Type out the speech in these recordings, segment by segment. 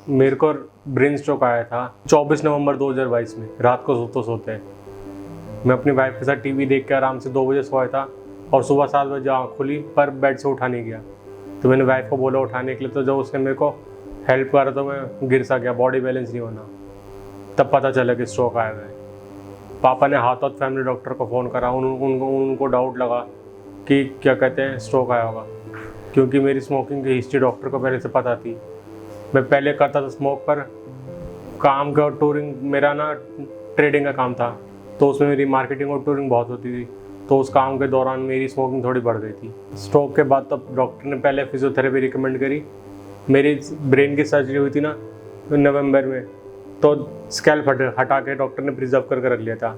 मेरे को brain stroke आया था 24 नवंबर 2022 में, रात को सोते सोते। मैं अपनी वाइफ के साथ टीवी देख के आराम से 2 बजे सोया था और सुबह 7 बजे आँख खुली, पर बेड से उठा नहीं गया। तो मैंने वाइफ को बोला उठाने के लिए, तो जब उसने मेरे को हेल्प करा तो मैं गिर सा गया, बॉडी बैलेंस नहीं होना। तब पता चला कि स्ट्रोक आया है। पापा ने हाथों फैमिली डॉक्टर को फ़ोन करा। उनको डाउट लगा कि क्या कहते हैं स्ट्रोक आया होगा, क्योंकि मेरी स्मोकिंग की हिस्ट्री डॉक्टर को पहले से पता थी। मैं पहले करता था स्मोक, पर काम का और टूरिंग, मेरा ना ट्रेडिंग का काम था, तो उसमें मेरी मार्केटिंग और टूरिंग बहुत होती थी। तो उस काम के दौरान मेरी स्मोकिंग थोड़ी बढ़ गई थी। स्ट्रोक के बाद तब डॉक्टर ने पहले फिजियोथेरेपी रिकमेंड करी। मेरी ब्रेन की सर्जरी हुई थी ना नवंबर में, तो स्कैल्प हटा के डॉक्टर ने प्रिजर्व करके रख लिया था,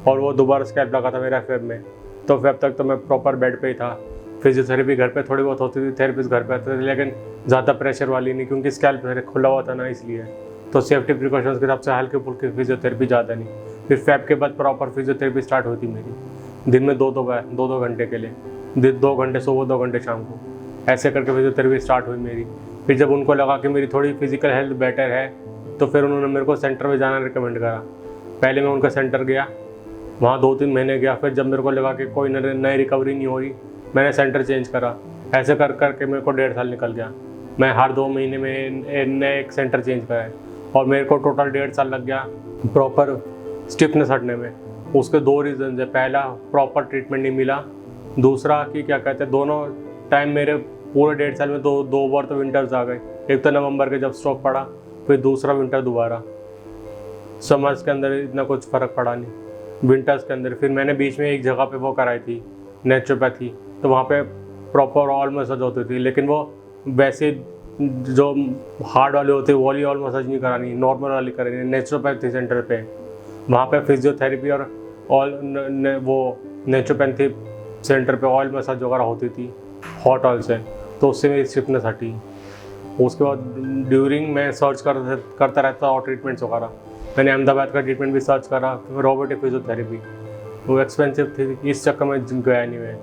और वो दोबारा स्कैल्प लगा था मेरा फेब में। तो फेब तक तो मैं प्रॉपर बेड पे ही था। फिजियोथेरेपी घर पे थोड़ी बहुत होती थी, थेरेपिस्ट घर पे आते थे, लेकिन ज़्यादा प्रेशर वाली नहीं, क्योंकि स्कैल्प खुला हुआ था ना, इसलिए। तो सेफ्टी प्रिकॉशंस के हिसाब से हल्के फुल्के फिजियोथेरेपी ज़्यादा नहीं। फिर फेब के बाद प्रॉपर फिजियोथेरेपी स्टार्ट हुई थी मेरी, दिन में 2 घंटे के लिए, 2 घंटे सुबह 2 घंटे शाम को, ऐसे करके फिजियोथेरेपी स्टार्ट हुई मेरी। फिर जब उनको लगा कि मेरी थोड़ी फिजिकल हेल्थ बेटर है, तो फिर उन्होंने मेरे को सेंटर में जाना रिकमेंड करा। पहले मैं उनका सेंटर गया, वहाँ 2-3 महीने गया। फिर जब मेरे को लगा कि कोई नई रिकवरी नहीं हो रही, मैंने सेंटर चेंज करा। ऐसे कर करके मेरे को 1.5 साल निकल गया। मैं हर 2 महीने में नए एक सेंटर चेंज कराए, और मेरे को टोटल 1.5 साल लग गया प्रॉपर स्टिफनेस हटने में। उसके 2 रीज़न है। पहला, प्रॉपर ट्रीटमेंट नहीं मिला। दूसरा कि क्या कहते हैं, दोनों टाइम मेरे पूरे 1.5 साल में दो बार तो विंटर्स आ गए। एक तो नवंबर के जब स्ट्रोक पड़ा, फिर दूसरा विंटर दोबारा। समर्स के अंदर इतना कुछ फ़र्क पड़ा नहीं, विंटर्स के अंदर। फिर मैंने बीच में एक जगह पे वो कराई थी नेचुरोपैथी, तो वहाँ पे प्रॉपर ऑयल मसाज होती थी, लेकिन वो वैसे जो हार्ड वाले होते हैं वो वाली ऑयल मसाज नहीं करानी, नॉर्मल वाली करानी। नेचुरोपैथी सेंटर पे वहाँ पे फिजियोथेरेपी और ऑयल वो नेचुरोपैथी सेंटर पे ऑयल मसाज वगैरह होती थी हॉट ऑयल से, तो उससे मेरी स्टिफनेस हटी। उसके बाद ड्यूरिंग मैं सर्च करता रहता और ट्रीटमेंट्स वगैरह। मैंने अहमदाबाद का ट्रीटमेंट भी सर्च करा, रोबोटिक फिजियोथेरेपी। वो एक्सपेंसिव थी, इस चक्कर में गया नहीं मैं।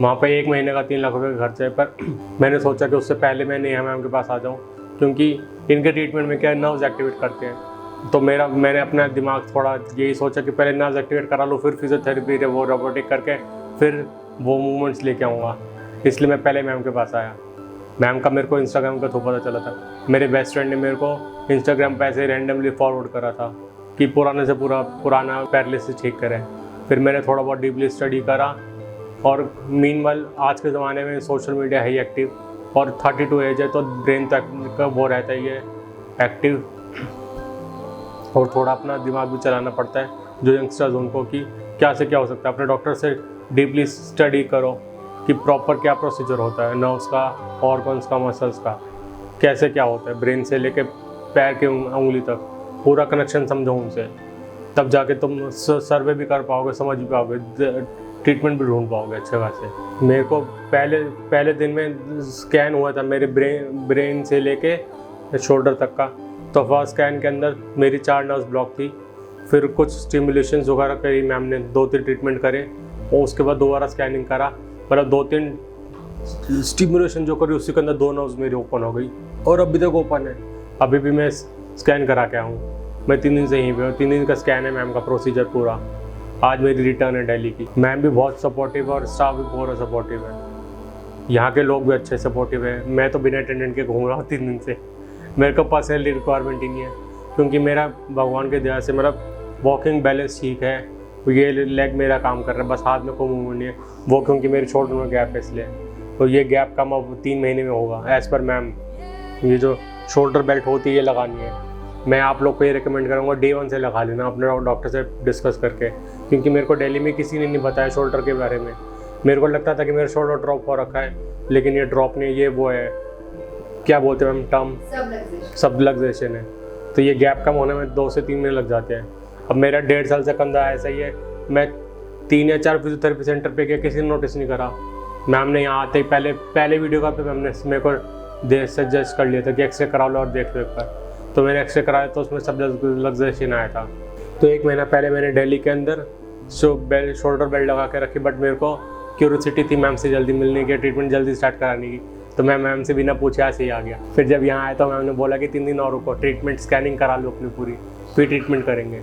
वहाँ पे 1 महीने का 3 लाख रुपये का खर्चा है। पर मैंने सोचा कि उससे पहले मैं नेहा मैम के पास आ जाऊँ, क्योंकि इनके ट्रीटमेंट में क्या नर्व्स एक्टिवेट करते हैं। तो मैंने अपना दिमाग थोड़ा यही सोचा कि पहले नर्व्स एक्टिवेट करा लूँ, फिर फिजियोथेरेपी वो रोबोटिक करके फिर वो मूवमेंट्स लेके आऊँगा। इसलिए मैं पहले मैम के पास आया। मैम का मेरे को इंस्टाग्राम का थ्रू पता चला था। मेरे बेस्ट फ्रेंड ने मेरे को इंस्टाग्राम पे ऐसे रैंडमली फॉरवर्ड करा था कि पुराने से पुराना पैरालिसिस ठीक करें। फिर मैंने थोड़ा बहुत डीपली स्टडी करा, और मीनवाइल आज के ज़माने में सोशल मीडिया है ही एक्टिव, और 32 एज है तो ब्रेन तक का वो रहता ही है एक्टिव, और थोड़ा अपना दिमाग भी चलाना पड़ता है जो यंगस्टर्स उनको, कि क्या से क्या हो सकता है। अपने डॉक्टर से डीपली स्टडी करो कि प्रॉपर क्या प्रोसीजर होता है, नर्व्स का, ऑर्गन्स का, मसल्स का, कैसे क्या होता है, ब्रेन से लेके पैर की उंगली तक पूरा कनेक्शन समझो उनसे। तब जाके तुम सर्वे भी कर पाओगे, समझ भी पाओगे, ट्रीटमेंट भी ढूंढ पाओगे अच्छे खासे। मेरे को पहले दिन में स्कैन हुआ था मेरे ब्रेन से लेके शोल्डर तक का। तो फर्स्ट स्कैन के अंदर मेरी 4 नर्व्स ब्लॉक थी। फिर कुछ स्टिमुलेशन वगैरह करी मैम ने, 2-3 ट्रीटमेंट करे, और उसके बाद दोबारा स्कैनिंग करा। मतलब 2-3 स्टिमुलेशन जो करी, उसके अंदर 2 नर्व्स मेरी ओपन हो गई, और अभी तक ओपन है। अभी भी मैं स्कैन करा के आऊँ। मैं 3 दिन से यहीं पे हूँ, 3 दिन का स्कैन है मैम का प्रोसीजर पूरा। आज मेरी रिटर्न है दिल्ली की। मैम भी बहुत सपोर्टिव है, और स्टाफ भी बहुत सपोर्टिव है। यहाँ के लोग भी अच्छे सपोर्टिव है। मैं तो बिना अटेंडेंट के घूम रहा हूँ 3 दिन से। मेरे को पर्सनली रिक्वायरमेंट ही नहीं है, क्योंकि मेरा भगवान के दया से मेरा वॉकिंग बैलेंस ठीक है। ये लेग मेरा काम कर रहा है, बस हाथ में कोई मूवमेंट नहीं है, वो क्योंकि मेरे शोल्डर में गैप है इसलिए। तो ये गैप कम अब 3 महीने में होगा एज़ पर मैम। ये जो शोल्डर बेल्ट होती है ये लगानी है। मैं आप लोग को ये रिकमेंड करूँगा डे 1 से लगा लेना अपने डॉक्टर से डिस्कस करके, क्योंकि मेरे को दिल्ली में किसी ने नहीं बताया शोल्डर के बारे में। मेरे को लगता था कि मेरा शोल्डर ड्रॉप हो रखा है, लेकिन ये ड्रॉप नहीं, ये वो है, क्या बोलते हैं मैम टर्म, सबलक्सेशन है। तो ये गैप कम होने में 2 से 3 महीने लग जाते हैं। अब मेरा 1.5 साल से कंधा ऐसा ही है। मैं 3 या 4 फिजियोथेरेपी सेंटर पे गया, किसी ने नोटिस नहीं करा। मैम ने यहाँ आते ही पहले वीडियो कॉल पे मैम ने मेरे को सजेस्ट कर लिया था कि एक्सरे करा लो और देख लो एक बार। तो मैंने एक्सरे कराया, तो उसमें सबलक्सेशन आया था। तो 1 महीना पहले मैंने दिल्ली के अंदर शोल्डर बेल्ट लगा के रखी, बट मेरे को क्यूरियोसिटी थी मैम से जल्दी मिलने की, ट्रीटमेंट जल्दी स्टार्ट कराने की। तो मैं मैम से बिना पूछे ऐसे ही आ गया। फिर जब यहाँ आया तो मैम ने बोला कि 3 दिन और रुको, ट्रीटमेंट स्कैनिंग करा लो अपनी पूरी, फिर ट्रीटमेंट करेंगे।